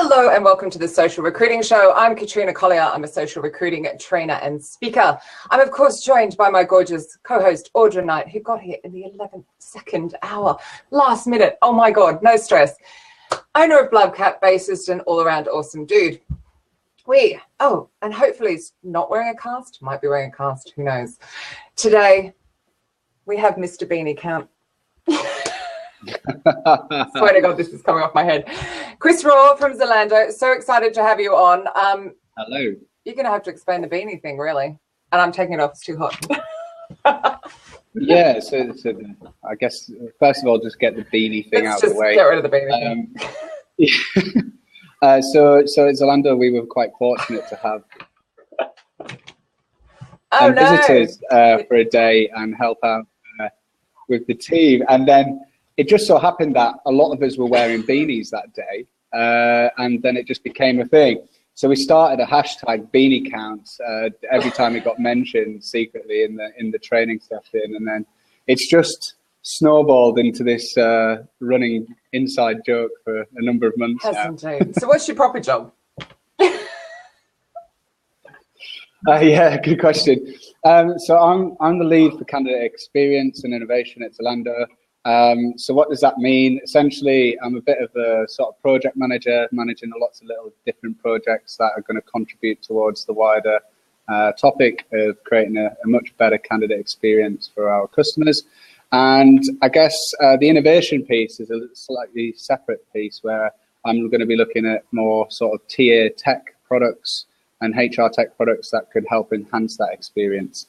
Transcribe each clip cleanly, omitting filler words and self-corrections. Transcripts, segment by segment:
Hello and welcome to the Social Recruiting Show. I'm Katrina Collier. I'm a social recruiting trainer and speaker. I'm of course joined by my gorgeous co-host Audra Knight, who got here in the 11-second hour, last minute. Oh my God, no stress. Owner of Blabcat, bassist and all-around awesome dude. And hopefully he's not wearing a cast, might be wearing a cast, who knows. Today we have Mr. Beanie Count. Swear to God, this is coming off my head. Chris Raw from Zalando, so excited to have you on. Hello. You're going to have to explain the beanie thing, really. And I'm taking it off, it's too hot. Yeah, so I guess, first of all, just get the beanie thing out of the way. Get rid of the beanie thing. So at Zalando, we were quite fortunate to have visitors for a day and help out with the team. And then it just so happened that a lot of us were wearing beanies that day, and then it just became a thing. So we started a hashtag beanie counts every time it got mentioned secretly in the training session, and then it's just snowballed into this running inside joke for a number of months now. So what's your proper job? Yeah, good question. So I'm the lead for candidate experience and innovation at Zalando. So what does that mean? Essentially, I'm a bit of a sort of project manager, managing lots of little different projects that are going to contribute towards the wider topic of creating a much better candidate experience for our customers. And I guess the innovation piece is a slightly separate piece where I'm going to be looking at more sort of TA tech products and HR tech products that could help enhance that experience,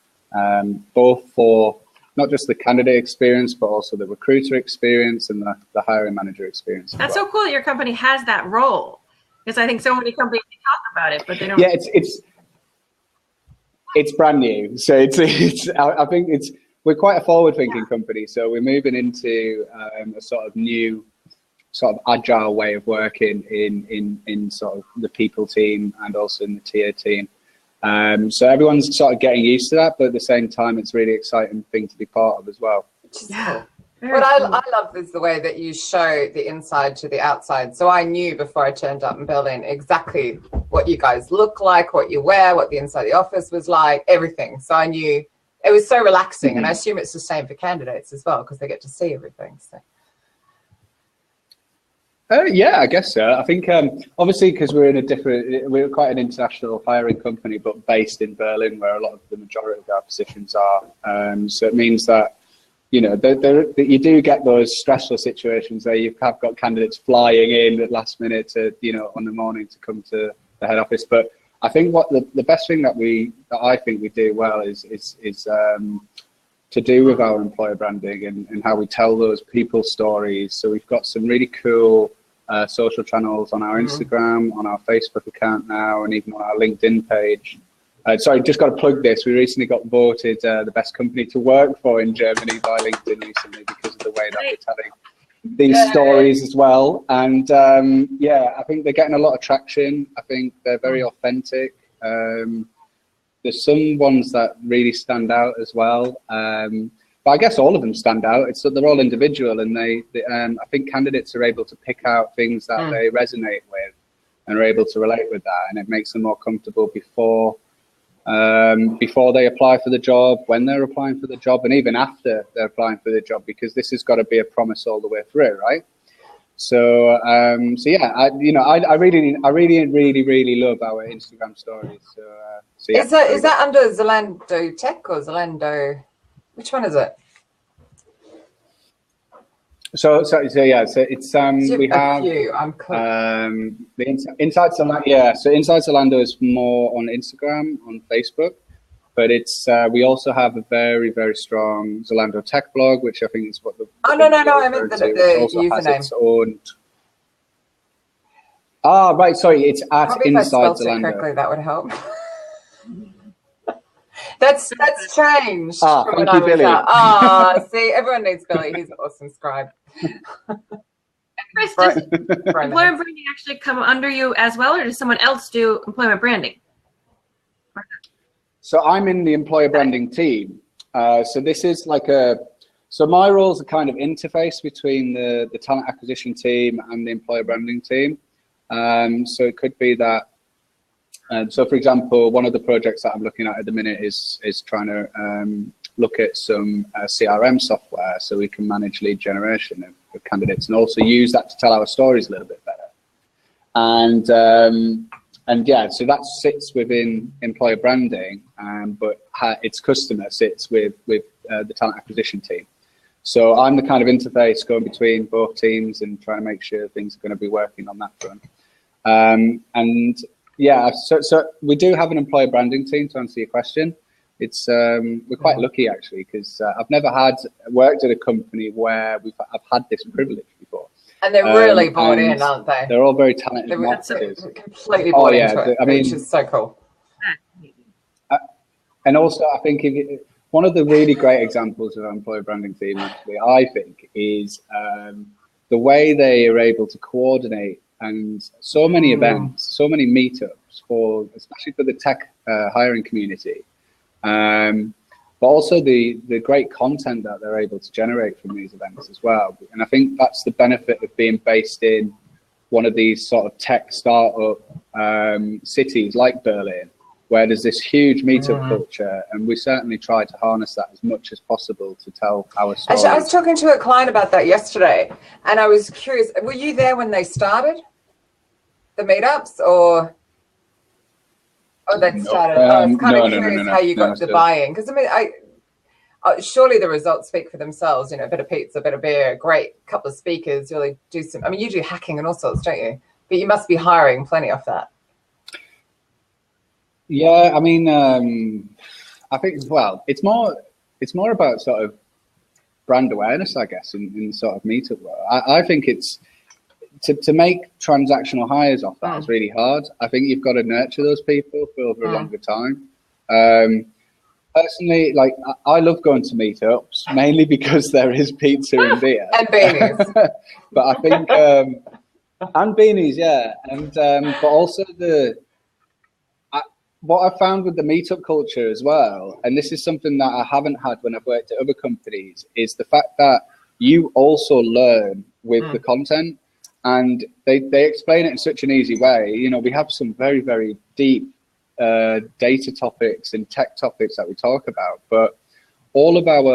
both for not just the candidate experience, but also the recruiter experience and the hiring manager experience. That's so cool that your company has that role, because I think so many companies talk about it, but they don't. Yeah, it's brand new, so I think we're quite a forward-thinking company, so we're moving into a sort of new, sort of agile way of working in sort of the people team and also in the TA team. So everyone's sort of getting used to that, but at the same time, it's a really exciting thing to be part of as well. Yeah. What I love is the way that you show the inside to the outside. So I knew before I turned up in Berlin exactly what you guys look like, what you wear, what the inside of the office was like, everything. So I knew it was so relaxing. Mm-hmm. And I assume it's the same for candidates as well, because they get to see everything. So. Yeah, I guess so. I think obviously because we're quite an international hiring company, but based in Berlin, where a lot of the majority of our positions are. So it means that, you know, you do get those stressful situations where you have got candidates flying in at last minute to, you know, on the morning to come to the head office. But I think what the best thing that I think we do well is to do with our employer branding and how we tell those people stories. So we've got some really cool social channels on our Instagram, on our Facebook account now, and even on our LinkedIn page. Sorry, just got to plug this. We recently got voted the best company to work for in Germany by LinkedIn recently because of the way that we're telling these stories as well. And yeah, I think they're getting a lot of traction. I think they're very authentic. There's some ones that really stand out as well. But I guess all of them stand out. It's that they're all individual, and they I think candidates are able to pick out things that they resonate with and are able to relate with that, and it makes them more comfortable before they apply for the job, when they're applying for the job, and even after they're applying for the job, because this has got to be a promise all the way through, right? So yeah, I really love our Instagram stories. So yeah. Is that under Zalando Tech or Zalando? Which one is it? So yeah, so it's we have the Inside Zalando. Yeah, so Inside Zalando is more on Instagram, on Facebook, but it's we also have a very, very strong Zalando Tech blog, which I think is what the I meant the also username. has its own. Right, sorry, it's at Probably Inside if I spelled Zalando. it correctly, that would help. That's changed. Thank you, Billy. See, everyone needs Billy. He's an awesome scribe. Chris, does employer branding actually come under you as well, or does someone else do employment branding? So I'm in the employer branding team. So this is like so my role is a kind of interface between the talent acquisition team and the employer branding team. So it could be that. So, for example, one of the projects that I'm looking at the minute is trying to look at some CRM software so we can manage lead generation of candidates and also use that to tell our stories a little bit better. And yeah, so that sits within employer branding, but its customer sits with the talent acquisition team. So I'm the kind of interface going between both teams and trying to make sure things are going to be working on that front. And yeah, so we do have an employer branding team, to answer your question. It's we're quite lucky actually, because I've never worked at a company where I've had this privilege before. And they're really bought in, aren't they? They're all very talented marketers. Completely bought into it, which is so cool. And also, I think one of the really great examples of our employer branding team, actually, I think, is the way they are able to coordinate and so many events, so many meetups especially for the tech hiring community, but also the great content that they're able to generate from these events as well. And I think that's the benefit of being based in one of these sort of tech startup cities like Berlin, where there's this huge meetup culture, and we certainly try to harness that as much as possible to tell our story. Actually, I was talking to a client about that yesterday, and I was curious, were you there when they started the meetups, or that started? I was kind of curious how you got the buy-in, because I mean, surely the results speak for themselves. You know, a bit of pizza, a bit of beer, a great couple of speakers. Really do some. I mean, you do hacking and all sorts, don't you? But you must be hiring plenty of that. Yeah, I mean, I think it's more about sort of brand awareness, I guess, in sort of meetup world. I think it's to make transactional hires off that is really hard. I think you've got to nurture those people for over a longer time. Personally, like I love going to meetups mainly because there is pizza and beer and beanies. But I think and beanies, yeah, and but also what I found with the meetup culture as well, and this is something that I haven't had when I've worked at other companies, is the fact that you also learn with the content, and they explain it in such an easy way. You know, we have some very, very deep data topics and tech topics that we talk about, but all of our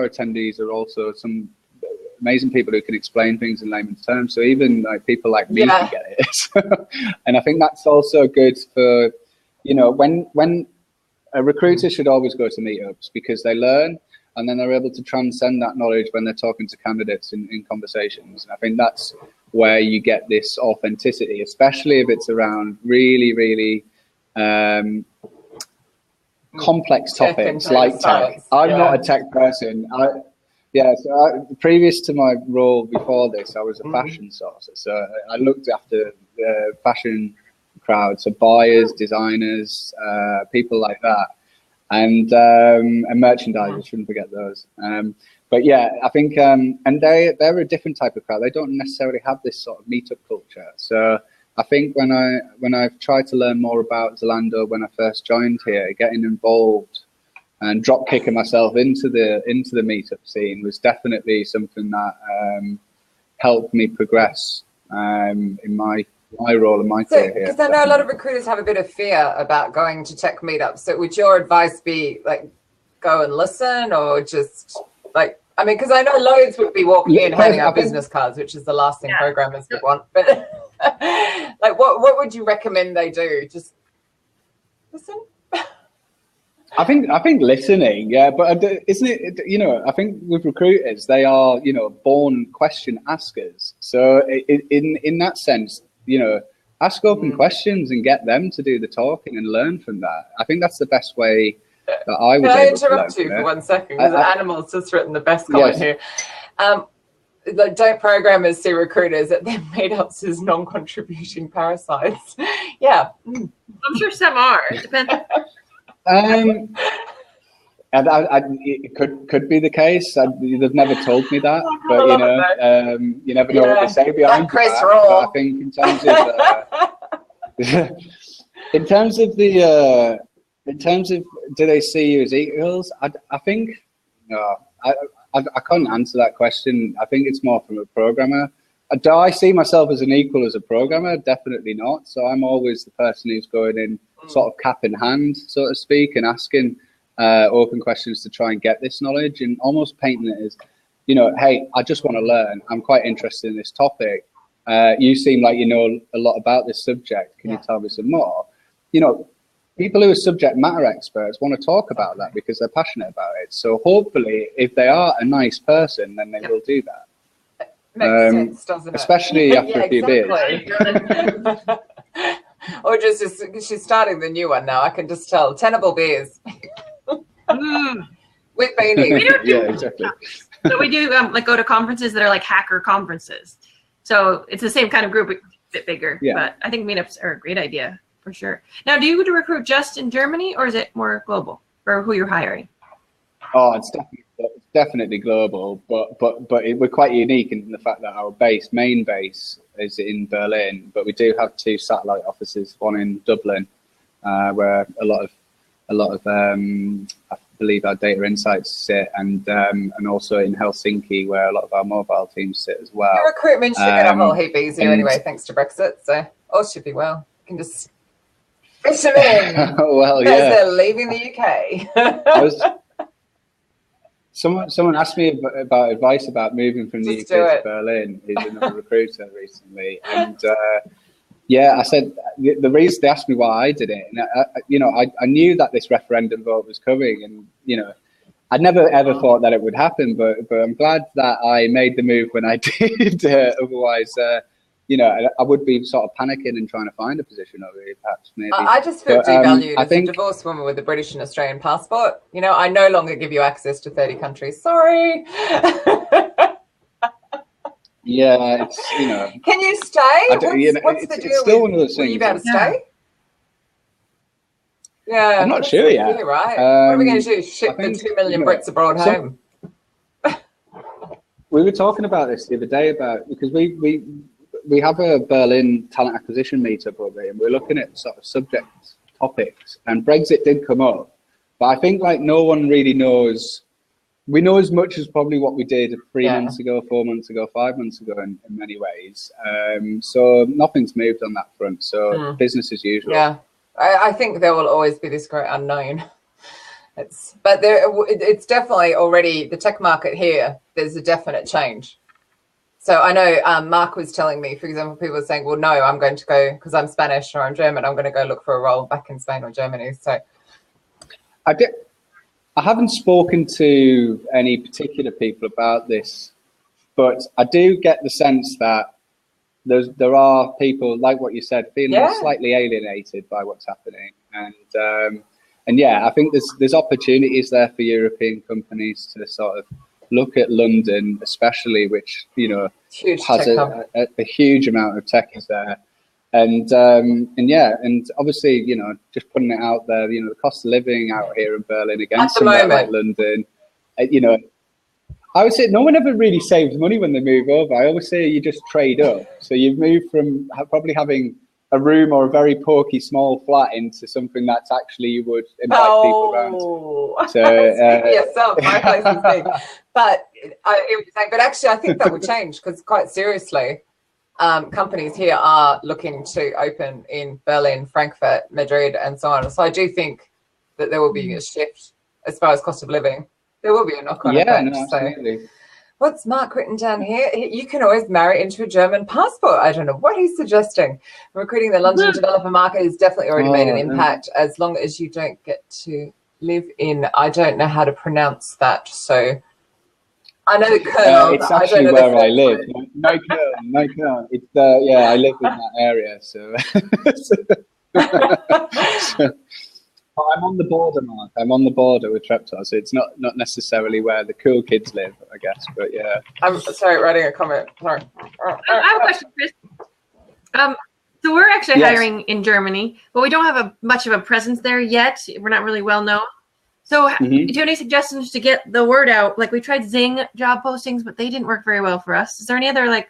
attendees are also some amazing people who can explain things in layman's terms. So even like people like me can get it. And I think that's also good for, you know, when a recruiter should always go to meetups, because they learn and then they're able to transcend that knowledge when they're talking to candidates in conversations. And I think that's where you get this authenticity, especially if it's around really, really complex topics like tech. I'm not a tech person. Previous to my role before this, I was a fashion sourcer. So I looked after the fashion crowd, so buyers, designers, people like that, and merchandisers, shouldn't forget those. But yeah, I think, and they're a different type of crowd. They don't necessarily have this sort of meetup culture. So I think when I've tried to learn more about Zalando when I first joined here, getting involved and drop kicking myself into the meetup scene was definitely something that helped me progress in my role and my career here. Because I know a lot of recruiters have a bit of fear about going to tech meetups. So would your advice be like, go and listen, or just like, I mean, because I know loads would be walking in handing out business cards, which is the last thing programmers would want. But like, what would you recommend they do? Just listen. I think listening, yeah, but isn't it? You know, I think with recruiters, they are, you know, born question askers. So in that sense, you know, ask open questions and get them to do the talking and learn from that. I think that's the best way that I was. Can I interrupt you for 1 second? Because Animal's just written the best comment here. Like, don't programmers see recruiters at their meetups as non-contributing parasites? Yeah, I'm sure some are. It depends. And it could be the case. They've never told me that, but you know, you never know what they say behind your back. But I think in terms of do they see you as equals? I think no. I can't answer that question. I think it's more from a programmer do I see myself as an equal as a programmer? Definitely not. So I'm always the person who's going in sort of cap in hand, so to speak, and asking open questions to try and get this knowledge, and almost painting it as, you know, hey, I just want to learn. I'm quite interested in this topic. You seem like you know a lot about this subject. Can you tell me some more? You know, people who are subject matter experts want to talk about that because they're passionate about it. So hopefully, if they are a nice person, then they will do that. Makes sense, doesn't it? Especially after a few beers. Or just she's starting the new one now. I can just tell. Tenable beers. With beanies. Yeah, exactly. So we do like go to conferences that are like hacker conferences. So it's the same kind of group, a bit bigger. Yeah. But I think meetups are a great idea for sure. Now, do you recruit just in Germany, or is it more global for who you're hiring? Oh, it's definitely global, but we're quite unique in the fact that our main base is in Berlin, but we do have 2 satellite offices, one in Dublin, where a lot of I believe our data insights sit, and also in Helsinki, where a lot of our mobile teams sit as well. Your recruitment should get a whole heap easier anyway, thanks to Brexit. So all should be well. You can just fish them in. Well, yeah. As they're leaving the UK. Someone asked me about advice about moving from the UK to Berlin. Is another recruiter recently, and I said the reason they asked me why I did it, and I knew that this referendum vote was coming, and I'd never ever thought that it would happen, but I'm glad that I made the move when I did. Otherwise, I would be sort of panicking and trying to find a position over here, perhaps, maybe. I just feel devalued as a divorced woman with a British and Australian passport. I no longer give you access to 30 countries. Sorry. Yeah, it's, Can you stay? What's the deal? It's still one of those things. Will you be able to stay? Yeah. I'm not sure yet. You're right. What are we going to do? Ship the 2 million Brits abroad home? We were talking about this the other day because we have a Berlin talent acquisition meetup over here, and we're looking at sort of subject topics, and Brexit did come up, but I think no one really knows. We know as much as probably what we did 3 months ago, 4 months ago, 5 months ago in many ways. So nothing's moved on that front. So business as usual. Yeah, I think there will always be this great unknown. It's definitely already the tech market here. There's a definite change. So I know Mark was telling me, for example, people are saying, well, no, I'm going to go because I'm Spanish or I'm German. I'm going to go look for a role back in Spain or Germany. So I haven't spoken to any particular people about this, but I do get the sense that there are people, like what you said, feeling slightly alienated by what's happening. And I think there's opportunities there for European companies to sort of look at London, especially, which has a huge amount of techies there, and obviously just putting it out there, the cost of living out here in Berlin against somewhere like London, I would say no one ever really saves money when they move over. I always say you just trade up. So you've moved from probably having a room or a very porky small flat into something that's actually you would invite people around. So yourself, my place is big. But actually I think that would change because quite seriously, companies here are looking to open in Berlin, Frankfurt, Madrid, and so on. So I do think that there will be a shift as far as cost of living. There will be a knock-on effect. No, absolutely. So what's Mark written down here? You can always marry into a German passport. I don't know what he's suggesting. Recruiting the London developer market has definitely already made an impact as long as you don't get to live in, I don't know how to pronounce that. So I know the Köln. It's actually where I live. No Köln. It's I live in that area. So, I'm on the border, Mark. I'm on the border with Treptow, so it's not necessarily where the cool kids live, I guess. But yeah. I'm sorry, writing a comment. Sorry. I have a question, Chris. So we're actually hiring in Germany, but we don't have much of a presence there yet. We're not really well known. So do you have any suggestions to get the word out? Like we tried Zing job postings, but they didn't work very well for us. Is there any other like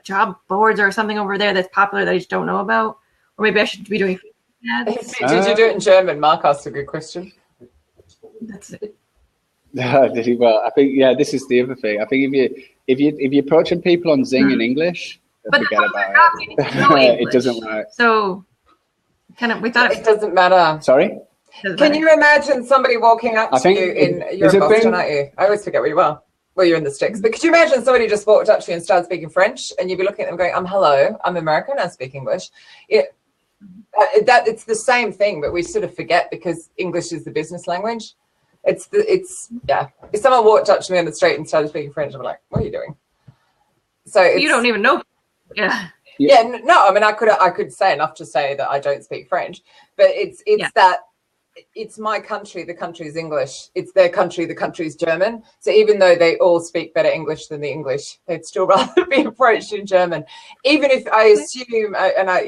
job boards or something over there that's popular that I just don't know about? Or maybe I should be doing ads? Did you do it in German? Mark asked a good question. That's it. Well, I think this is the other thing. I think if you're approaching people on Zing in English, forget about it. It doesn't work. So we thought it doesn't matter. Sorry? Can you imagine somebody walking up to you you're in Boston, aren't you? I always forget where you are. Well, you're in the sticks. But could you imagine somebody just walked up to you and started speaking French, and you'd be looking at them going, hello, I'm American, I speak English. It's the same thing, but we sort of forget because English is the business language. If someone walked up to me on the street and started speaking French, I'm like, what are you doing? So you don't even know. Yeah. No, I mean, I could say enough to say that I don't speak French, but it's that it's my country, the country's English. It's their country, the country's German. So even though they all speak better English than the English, they'd still rather be approached in German. Even if I assume,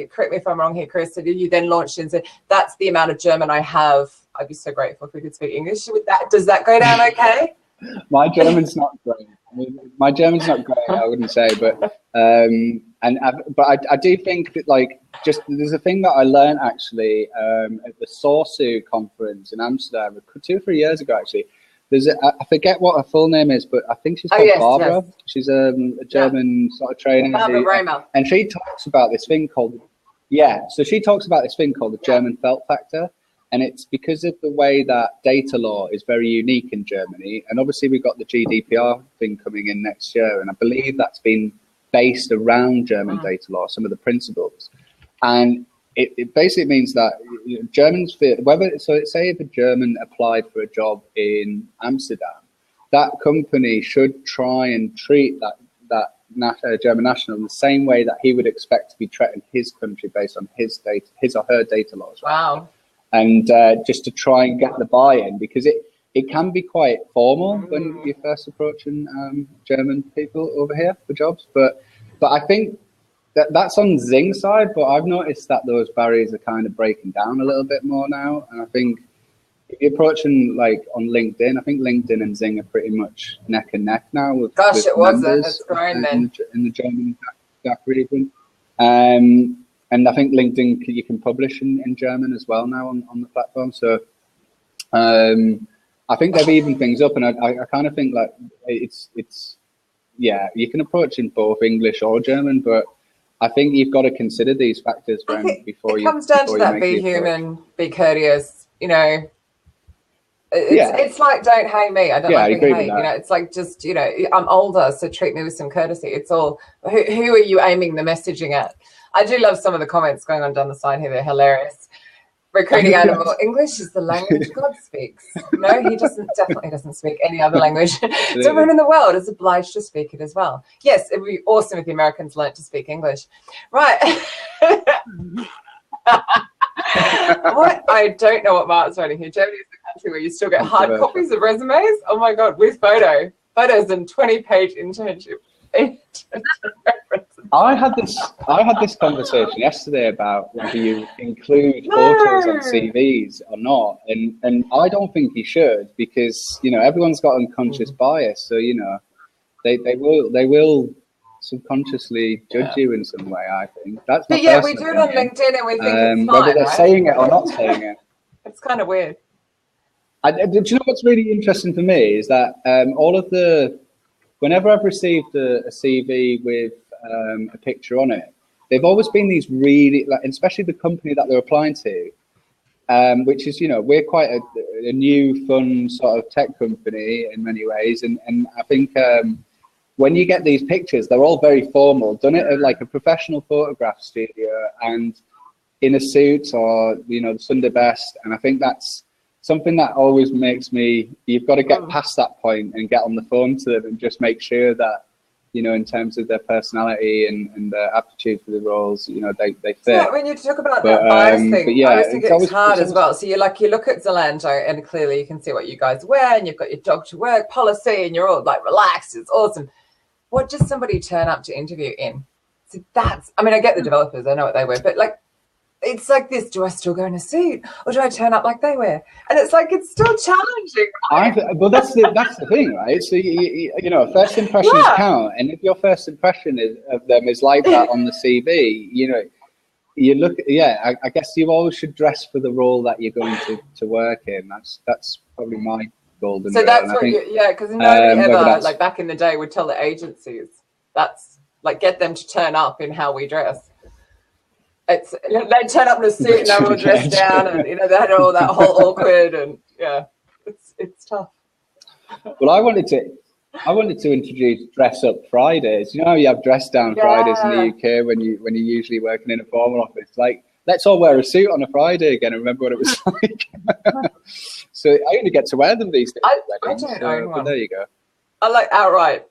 correct me if I'm wrong here, Chris, that you then launched and said, that's the amount of German I have, I'd be so grateful if we could speak English. Does that go down okay? My German's not great. My German's not great, I wouldn't say, but I do think that there's a thing that I learned actually at the Sorsu conference in Amsterdam 2 or 3 years ago. Actually, I forget what her full name is, but I think she's called Barbara. Yes. She's a German sort of trainer, and she talks about this thing called the German felt factor. And it's because of the way that data law is very unique in Germany. And obviously we've got the GDPR thing coming in next year. And I believe that's been based around German data law, some of the principles. And it basically means that Germans feel, say if a German applied for a job in Amsterdam, that company should try and treat that German national in the same way that he would expect to be treated in his country based on his or her data laws. Right? Wow. And just to try and get the buy-in, because it can be quite formal when you're first approaching German people over here for jobs. But I think that's on Zing side, but I've noticed that those barriers are kind of breaking down a little bit more now. And I think if you're approaching on LinkedIn, I think LinkedIn and Zing are pretty much neck and neck now. With wasn't. It's growing then. In the German DACH region. And I think LinkedIn, you can publish in German as well now on the platform. So I think they've evened things up, and I kind of think you can approach in both English or German, but I think you've got to consider these factors before you. It comes down to that: be human, be courteous. It's like, don't hate me. I don't like being hate. It's like just I'm older, so treat me with some courtesy. It's all who are you aiming the messaging at? I do love some of the comments going on down the side here. They're hilarious. Recruiting animal. English is the language God speaks. No, he definitely doesn't speak any other language. So everyone in the world is obliged to speak it as well. Yes, it would be awesome if the Americans learned to speak English. Right. I don't know what Mark's writing here. Germany is the country where you still get hard copies of resumes. Oh my God, with photos and 20-page internship. I had this conversation yesterday about whether you include photos on CVs or not, and I don't think you should, because everyone's got unconscious bias, so they will subconsciously judge you in some way. I think that's. But yeah, we do it on LinkedIn, and we think it's fine, whether they're saying it or not saying it. It's kind of weird. Do you know what's really interesting for me is that whenever I've received a CV with a picture on it, they've always been these really, especially the company that they're applying to, which is, we're quite a new, fun sort of tech company in many ways. And I think when you get these pictures, they're all very formal, done it at like a professional photograph studio and in a suit or, the Sunday best. And I think that's something that always makes me, you've got to get past that point and get on the phone to them and just make sure that, in terms of their personality and their aptitude for the roles, they fit. Yeah, when you talk about that bias thing, I always think it's hard as well. So you look at Zalando and clearly you can see what you guys wear and you've got your dog to work policy and you're all like relaxed, it's awesome. What does somebody turn up to interview in? So I get the developers, I know what they wear, but it's like this, do I still go in a suit or do I turn up like they wear? And it's like, it's still challenging. Right? Well, that's the thing, right? So, first impressions count. And if your first impression of them is like that on the CV, you look, I guess you always should dress for the role that you're going to work in. That's probably my golden So rule. that's what, because nobody ever, like back in the day, would tell the agencies, that's like, get them to turn up in how we dress. It's, they turn up in a suit and they're all dressed down, and they had all that whole awkward, and it's tough. Well, I wanted to introduce dress up Fridays. You know how you have dress down Fridays in the UK when you're usually working in a formal office. Like, let's all wear a suit on a Friday again and remember what it was like. So I only get to wear them these days. I don't own one. But there you go. I like outright.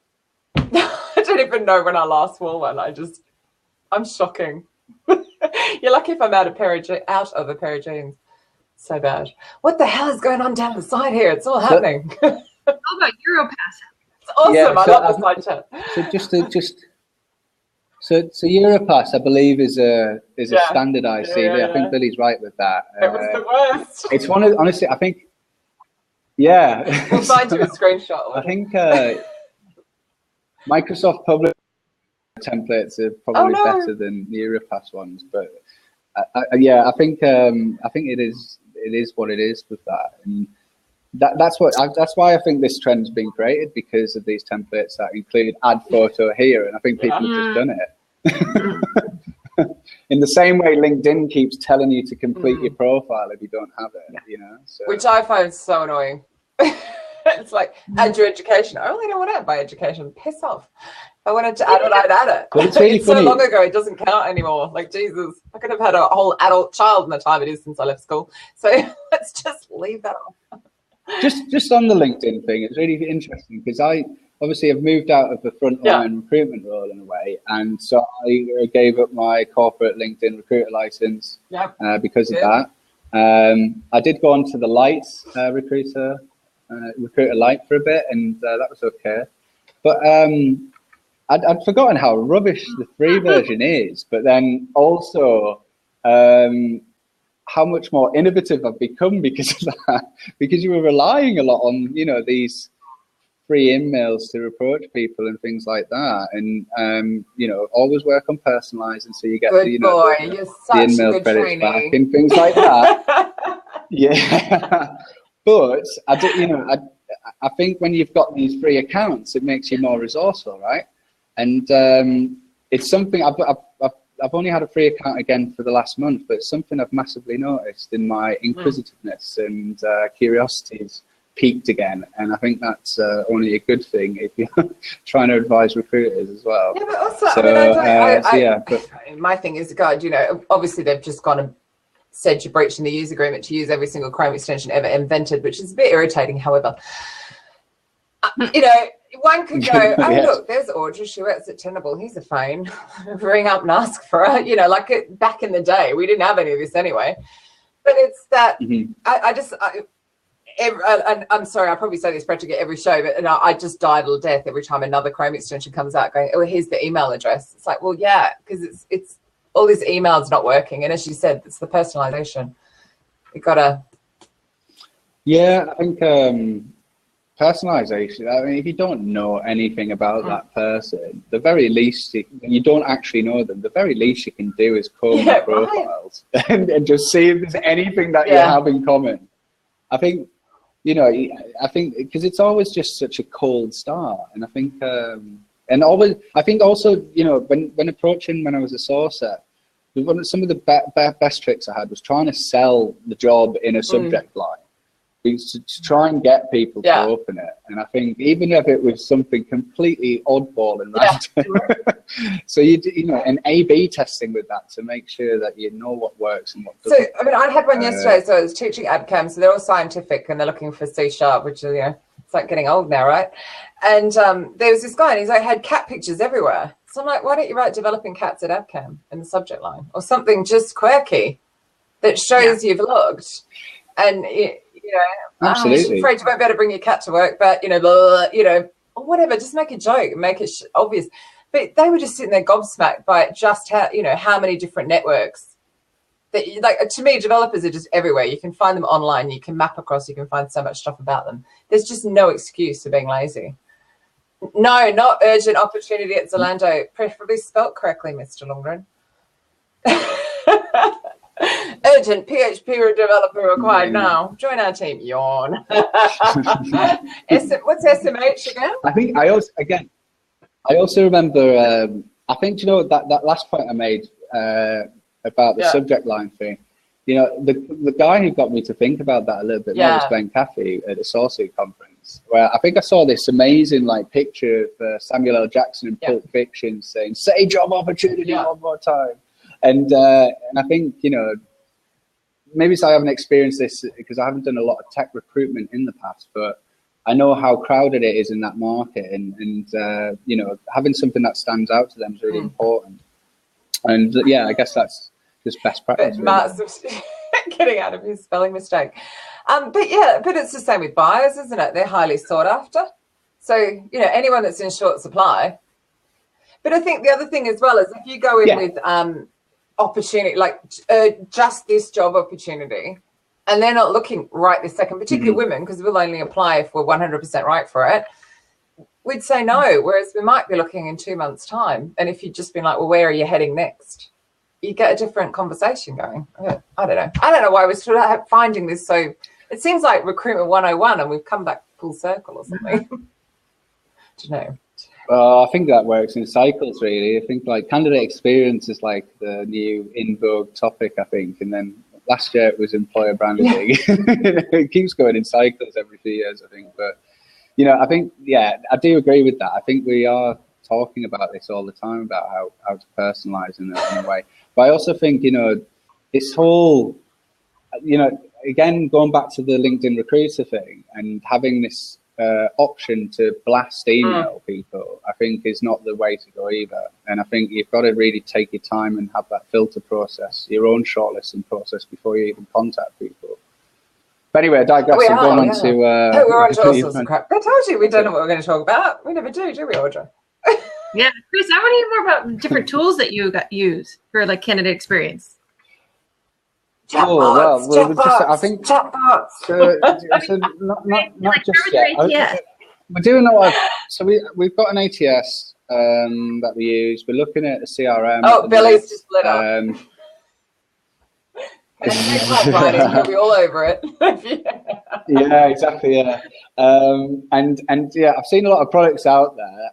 I don't even know when I last wore one. I'm shocking. You're lucky if I'm out of a pair of jeans. So bad. What the hell is going on down the side here? It's all happening. How about Europass? It's awesome. Yeah, I love the side chat. So Europass, I believe, is a standardized CV. I think Billy's right with that. It was the worst. It's one of, honestly, I think, yeah. We'll find you a screenshot. I think Microsoft public templates are probably better than the Europass ones, but I think it is what it is with that, and that's why I think this trend's been created, because of these templates that include add photo here, and I think people have just done it. In the same way LinkedIn keeps telling you to complete your profile if you don't have it, so. Which I find so annoying. It's like, add your education. I really don't want to add my education. Piss off. If I wanted to add it, I'd add it. But it's really funny. So long ago, it doesn't count anymore. Like, Jesus, I could have had a whole adult child in the time it is since I left school. So let's just leave that off. Just on the LinkedIn thing, it's really interesting, because I obviously have moved out of the frontline recruitment role in a way, and so I gave up my corporate LinkedIn recruiter license because of that. I did go on to the Lights recruiter Lite for a bit, and that was okay. But I'd forgotten how rubbish the free version is, but then also how much more innovative I've become because of that, because you were relying a lot on, these free emails to approach people and things like that, and always work on personalizing, so you get the email credits back and things like that. Yeah. But I think when you've got these free accounts, it makes you more resourceful, right? And it's something I've only had a free account again for the last month, but it's something I've massively noticed in my inquisitiveness and curiosities peaked again, and I think that's only a good thing if you're trying to advise recruiters as well. Yeah, but also, my thing is, God, obviously they've just gone and said you're breaching the use agreement to use every single Chrome extension ever invented, which is a bit irritating. However, one could go, look, there's Audra, she works at Tenable, here's a phone, ring up and ask for her, like back in the day, we didn't have any of this anyway. But it's that, I'm sorry, I probably say this practically every show, but I just die to death every time another Chrome extension comes out going, oh, here's the email address. It's like, well, yeah, because it's all this email's not working. And as you said, it's the personalization. You gotta. Yeah, I think personalization, I mean, if you don't know anything about that person, the very least, you don't actually know them, the very least you can do is comb their profiles and just see if there's anything that you have in common. I think, I think because it's always just such a cold start. And I think, I think also, when approaching, when I was a sourcer, some of the best tricks I had was trying to sell the job in a subject line, to try and get people to open it. And I think even if it was something completely oddball and random, so an A/B testing with that to make sure that you know what works and what doesn't. So I mean, I had one yesterday. So I was teaching ABCAM, so they're all scientific and they're looking for C#, which is it's like getting old now, right? And there was this guy, and he's like had cat pictures everywhere. So I'm like, why don't you write developing cats at ABCAM in the subject line, or something just quirky that shows you've looked, and I'm afraid you won't be able to bring your cat to work, but or whatever, just make a joke, make it obvious. But they were just sitting there gobsmacked by just how many different networks that to me, developers are just everywhere. You can find them online, you can map across, you can find so much stuff about them. There's just no excuse for being lazy. No, not urgent opportunity at Zalando, preferably spelt correctly, Mr. Lundgren. intelligent PHP developer required now. Join our team. Yawn. What's SMH again? I think I also remember. I think, you know, that last point I made about the subject line thing. You know, the guy who got me to think about that a little bit more was Ben Caffey at the Saucy conference, where I think I saw this amazing like picture of Samuel L. Jackson in Pulp Fiction saying, "Say job opportunity one more time," and I think, you know, maybe I haven't experienced this because I haven't done a lot of tech recruitment in the past, but I know how crowded it is in that market, and you know, having something that stands out to them is really important. And yeah, I guess that's just best practice. Really. Getting out of his spelling mistake. But it's the same with buyers, isn't it? They're highly sought after. So, you know, anyone that's in short supply. But I think the other thing as well is if you go in with opportunity, like just this job opportunity, and they're not looking right this second, particularly women, because we'll only apply if we're 100% right for it, we'd say no, whereas we might be looking in 2 months' time. And if you'd just been like, well, where are you heading next? You get a different conversation going. I don't know. I don't know why we're sort of finding this so... It seems like recruitment 101 and we've come back full circle or something. Do you know? I think that works in cycles, really. I think like candidate experience is like the new in vogue topic, I think. And then last year it was employer branding. It keeps going in cycles every few years, I think. But, you know, I think, I do agree with that. I think we are talking about this all the time, about how to personalize in a way. But I also think, you know, this whole, you know, again, going back to the LinkedIn recruiter thing and having this option to blast email people, I think is not the way to go either. And I think you've got to really take your time and have that filter process, your own shortlisting process before you even contact people. But anyway, digressing, going on to... we're on to all sorts of crap. I told you we don't know what we're going to talk about. We never do we, Audra? Yeah, Chris, I want to hear more about different tools that you use for like candidate experience. Chatbots. I think chatbots. So not just yet. We're doing a lot. So we've got an ATS that we use. We're looking at a CRM. Oh, Billy's just lit up. He'll be all over it. Yeah, exactly. Yeah, and yeah, I've seen a lot of products out there.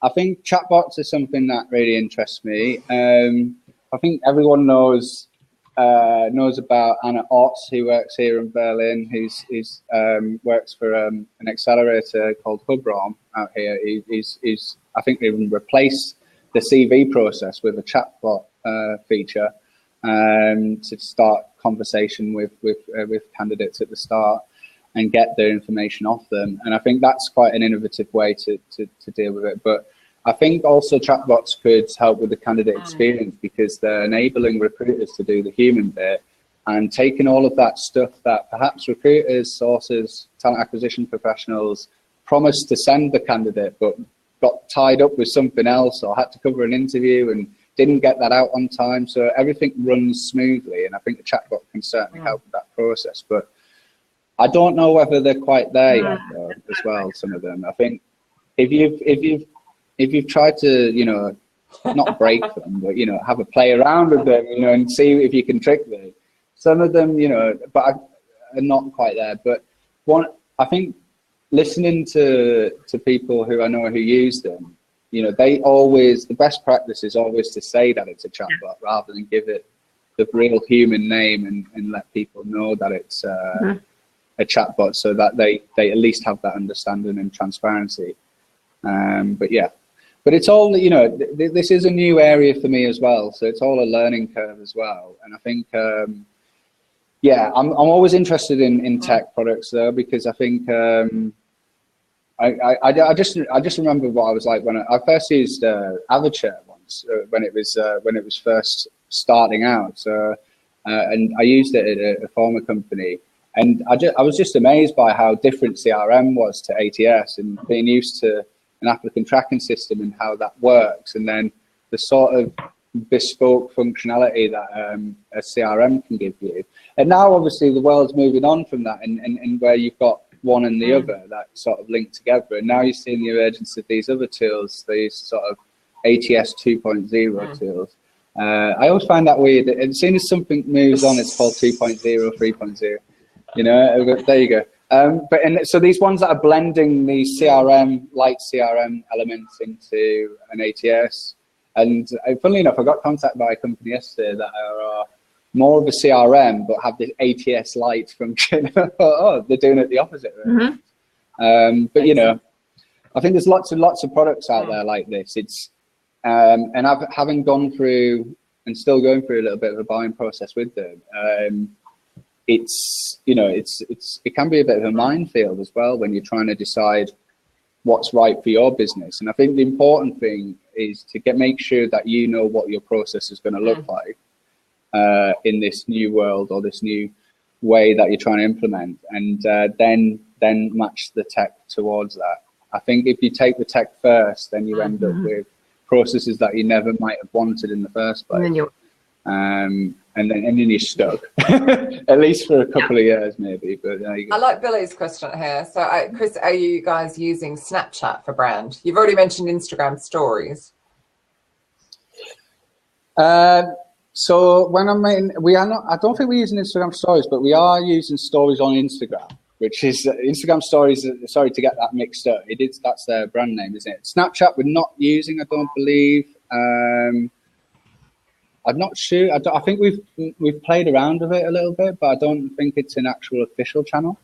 I think chatbots is something that really interests me. I think everyone knows about Anna Ott, who works here in Berlin, who's works for an accelerator called Hubrom out here. He's I think they've replaced the CV process with a chatbot feature to start conversation with candidates at the start and get their information off them. And I think that's quite an innovative way to deal with it. But I think also chatbots could help with the candidate experience because they're enabling recruiters to do the human bit and taking all of that stuff that perhaps recruiters, sources, talent acquisition professionals promised to send the candidate but got tied up with something else or had to cover an interview and didn't get that out on time. So everything runs smoothly, and I think the chatbot can certainly help with that process. But I don't know whether they're quite there yet, though, as well, some of them. I think if you've tried to, you know, not break them, but, you know, have a play around with them, you know, and see if you can trick them. Some of them, you know, but are not quite there. But I think listening to people who I know who use them, you know, the best practice is always to say that it's a chatbot rather than give it the real human name and let people know that it's a chatbot so that they at least have that understanding and transparency. But it's all, you know, this is a new area for me as well. So it's all a learning curve as well. And I think, I'm always interested in tech products though, because I think, I just remember what I was like when I first used Avature once when it was first starting out. So, and I used it at a former company. And I was just amazed by how different CRM was to ATS and being used to an applicant tracking system and how that works. And then the sort of bespoke functionality that a CRM can give you. And now obviously the world's moving on from that and where you've got one and the other that sort of link together. And now you're seeing the emergence of these other tools, these sort of ATS 2.0 tools. I always find that weird. As soon as something moves on, it's called 2.0, 3.0. You know, there you go. So these ones that are blending the CRM, light CRM elements into an ATS. And funnily enough, I got contacted by a company yesterday that are more of a CRM, but have this ATS light function. Oh, they're doing it the opposite. Right? But you know, I think there's lots of products out there like this. It's and having gone through and still going through a little bit of a buying process with them. It's, you know, it can be a bit of a minefield as well when you're trying to decide what's right for your business. And I think the important thing is to make sure that you know what your process is going to look like in this new world or this new way that you're trying to implement, and then match the tech towards that. I think if you take the tech first, then you end up with processes that you never might have wanted in the first place. And then you're stuck, at least for a couple of years maybe. But there you go. I like Billy's question here. So, Chris, are you guys using Snapchat for brand? You've already mentioned Instagram stories. So when we are not. I don't think we're using Instagram stories, but we are using stories on Instagram, which is Instagram stories. Sorry to get that mixed up. That's their brand name, isn't it? Snapchat we're not using, I don't believe. I'm not sure. I think we've played around with it a little bit, but I don't think it's an actual official channel.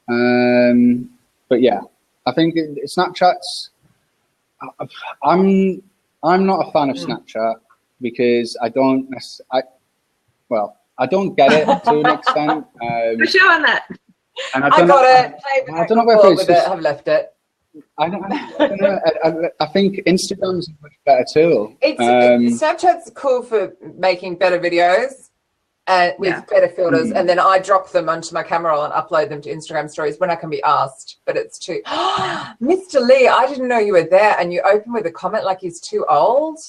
But yeah, I think Snapchat's. I'm not a fan of Snapchat because I don't get it to an extent. We're showing that. And I got it. I don't know whether it's just, I've left it. I don't know. I think Instagram's a much better tool. Snapchat's cool for making better videos with better filters, and then I drop them onto my camera roll and upload them to Instagram stories when I can be asked. But it's too. Mr. Lee, I didn't know you were there, and you open with a comment like he's too old.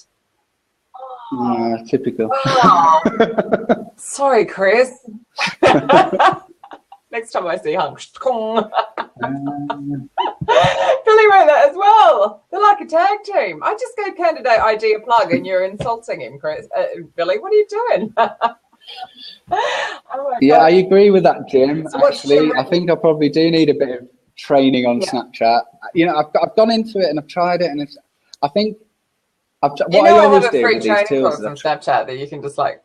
Typical. Wow. Sorry, Chris. Next time I see him. Billy wrote that as well. They're like a tag team. I just gave candidate ID a plug and you're insulting him, Chris. Billy, what are you doing? Yeah, I agree with that, Jim. So actually, I think I probably do need a bit of training on Snapchat. You know, I've gone into it and I've tried it, and I have a free training course on Snapchat that you can just like.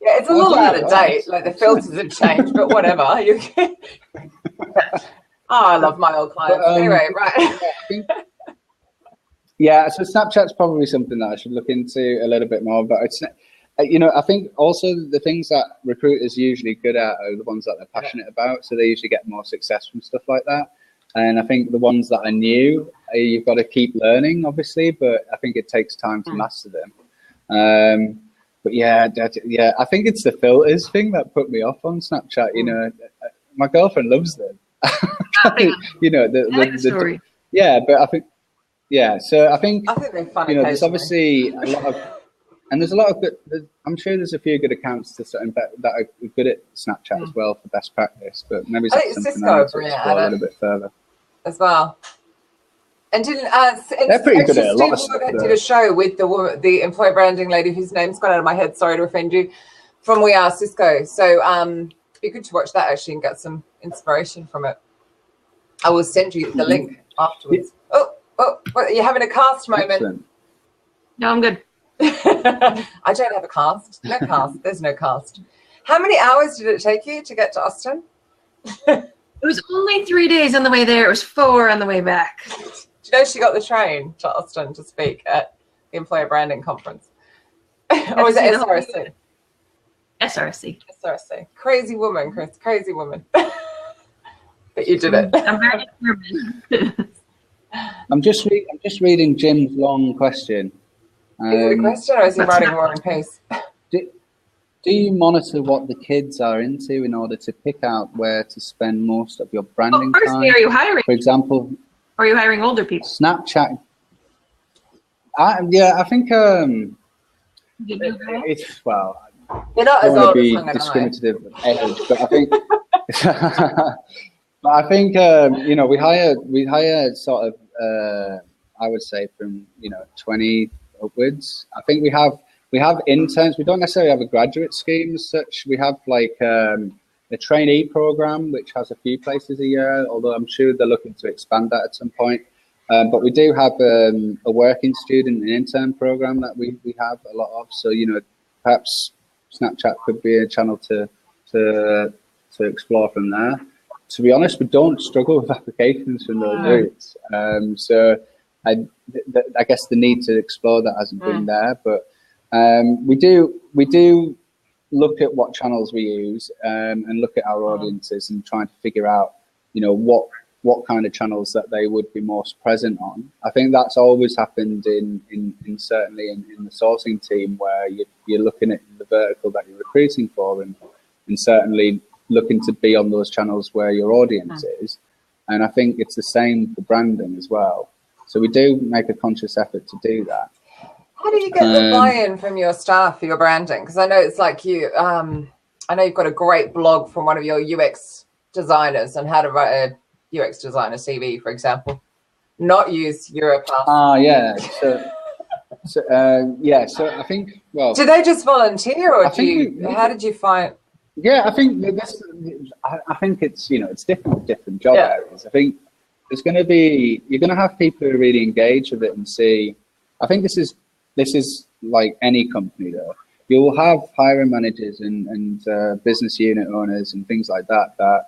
Yeah, it's a little out of date. Like the filters have changed, but whatever. I love my old clients. Anyway, right. Yeah, so Snapchat's probably something that I should look into a little bit more. But it's, you know, I think also the things that recruiters usually good at are the ones that they're passionate about. So they usually get more success from stuff like that. And I think the ones that are new, you've got to keep learning, obviously. But I think it takes time to master them. But yeah, I think it's the filters thing that put me off on Snapchat. You know, my girlfriend loves them. You know, the yeah, but I think, yeah. So I think they're fun. You know, there's obviously a lot of, and there's a lot of good. I'm sure there's a few good accounts that are good at Snapchat as well for best practice. But maybe that's something I need to explore a little bit further as well. And they're pretty good at a lot of stuff. Did a show with the employer branding lady whose name's gone out of my head. Sorry to offend you. From We Are Cisco. So it'd be good to watch that actually and get some inspiration from it. I will send you the link afterwards. Yeah. Oh, you're having a cast moment. Excellent. No, I'm good. I don't have a cast. No cast. There's no cast. How many hours did it take you to get to Austin? It was only 3 days on the way there. It was 4 on the way back. Do you know she got the train to Austin to speak at the Employer Branding Conference? Or was it SRC? SRC. Crazy woman, Chris. Crazy woman. But you did it. I'm very determined. I'm just reading Jim's long question. Is it a question or is he writing War and Peace? Do you monitor what the kids are into in order to pick out where to spend most of your branding time? Are you hiring? For example, are you hiring older people? Snapchat. I think it's well. You're not as old as be discriminative age, but I think. But I think you know, we hire sort of I would say from 20 upwards. I think we have We have interns. We don't necessarily have a graduate scheme as such. We have like a trainee program, which has a few places a year, although I'm sure they're looking to expand that at some point. But we do have a working student and intern program that we have a lot of. So, you know, perhaps Snapchat could be a channel to explore from there. To be honest, we don't struggle with applications from those routes. So I guess the need to explore that hasn't been there, but we do look at what channels we use and look at our audiences and trying to figure out, you know, what kind of channels that they would be most present on. I think that's always happened in certainly in the sourcing team, where you're looking at the vertical that you're recruiting for, and certainly looking to be on those channels where your audience is. And I think it's the same for branding as well. So we do make a conscious effort to do that. How do you get the buy-in from your staff for your branding? Because I know it's like I know you've got a great blog from one of your UX designers on how to write a UX designer CV, for example, not use Europass. Yeah. So I think, well, do they just volunteer, or how did you find? Yeah, I think it's, you know, it's different job areas. I think you're going to have people who really engage with it and see. I think this is like any company though. You'll have hiring managers and business unit owners and things like that are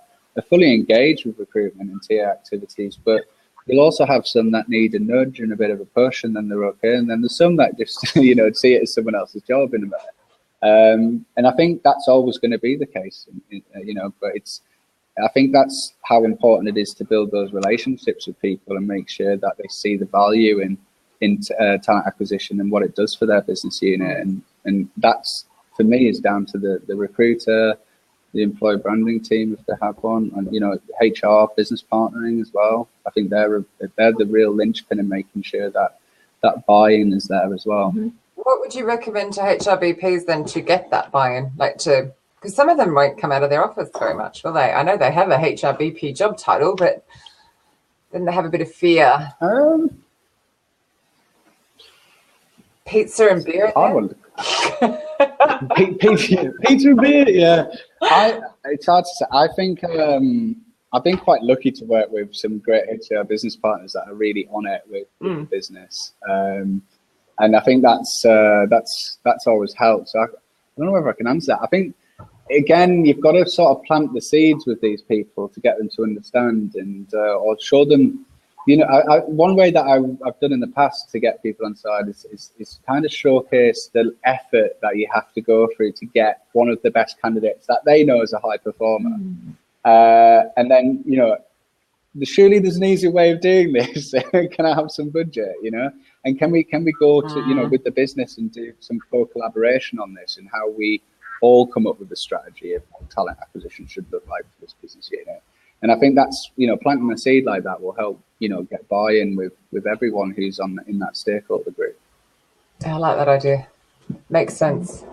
fully engaged with recruitment and TA activities, but you'll also have some that need a nudge and a bit of a push, and then they're okay. And then there's some that just, you know, see it as someone else's job in a minute. And I think that's always going to be the case, you know, but I think that's how important it is to build those relationships with people and make sure that they see the value in talent acquisition and what it does for their business unit. And that's, for me, is down to the recruiter, the employee branding team, if they have one, and, you know, HR, business partnering as well. I think they're the real linchpin in making sure that buy-in is there as well. Mm-hmm. What would you recommend to HRBPs then to get that buy-in? Because some of them won't come out of their office very much, will they? I know they have a HRBP job title, but then they have a bit of fear. Pizza and beer. Pizza and beer, yeah. It's hard to say. I think I've been quite lucky to work with some great HR business partners that are really on it with the business. And I think that's always helped. So I don't know whether I can answer that. I think, again, you've got to sort of plant the seeds with these people to get them to understand and or show them. You know, one way that I've done in the past to get people on side is kind of showcase the effort that you have to go through to get one of the best candidates that they know is a high performer. And then, you know, surely there's an easy way of doing this. Can I have some budget, you know? And can we go to, you know, with the business and do some co-collaboration on this, and how we all come up with a strategy of what talent acquisition should look like for this business unit. And I think that's, you know, planting a seed like that will help, you know, get buy-in with everyone who's in that stakeholder group. I like that idea. Makes sense.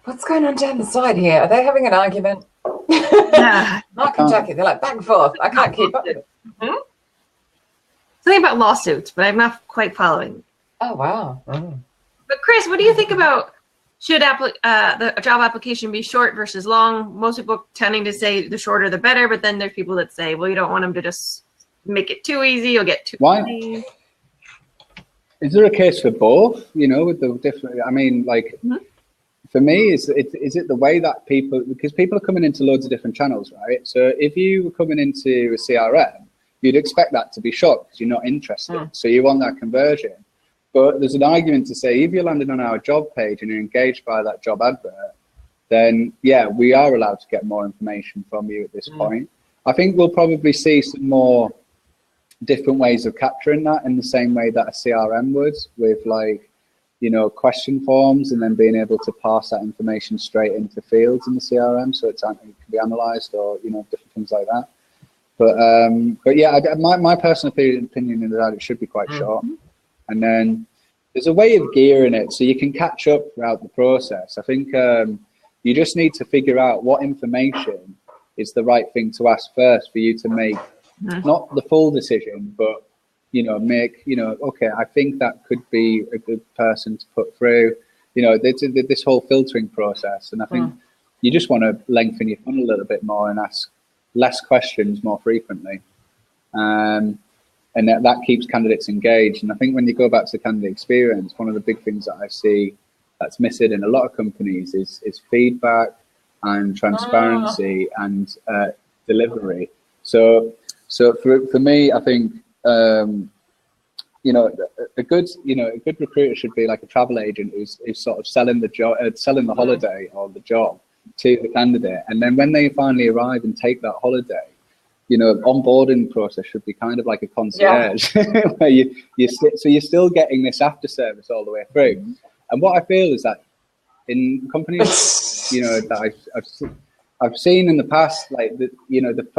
What's going on down the side here? Are they having an argument? Mark and Jackie, they're like back and forth. I can't keep up with it. Something about lawsuits, but I'm not quite following. Oh, wow. But Chris, what do you think about, should the job application be short versus long? Most people tending to say the shorter the better, but then there's people that say, well, you don't want them to just make it too easy. You'll get too easy. Is there a case for both? You know, with the different, I mean, like, for me, is it the way that because people are coming into loads of different channels, right? So if you were coming into a CRM, you'd expect that to be short because you're not interested. So you want that conversion. But there's an argument to say, if you're landing on our job page and you're engaged by that job advert, then, yeah, we are allowed to get more information from you at this point. I think we'll probably see some more different ways of capturing that in the same way that a CRM would, with, like, you know, question forms, and then being able to pass that information straight into fields in the CRM, so it can be analysed, or, you know, different things like that. But yeah, my personal opinion is that it should be quite short. And then there's a way of gearing it so you can catch up throughout the process. I think you just need to figure out what information is the right thing to ask first for you to make not the full decision, but, you know, make, you know, okay, I think that could be a good person to put through. you know, this whole filtering process. And I think you just want to lengthen your funnel a little bit more and ask less questions more frequently. And that keeps candidates engaged. And I think when you go back to the candidate experience, one of the big things that I see that's missing in a lot of companies is feedback and transparency and delivery. So for me, I think, you know, a good recruiter should be like a travel agent who's sort of selling the holiday or the job to the candidate. And then when they finally arrive and take that holiday, you know, onboarding process should be kind of like a concierge, where you're still getting this after service all the way through. And what I feel is that in companies, you know, that I've seen in the past, like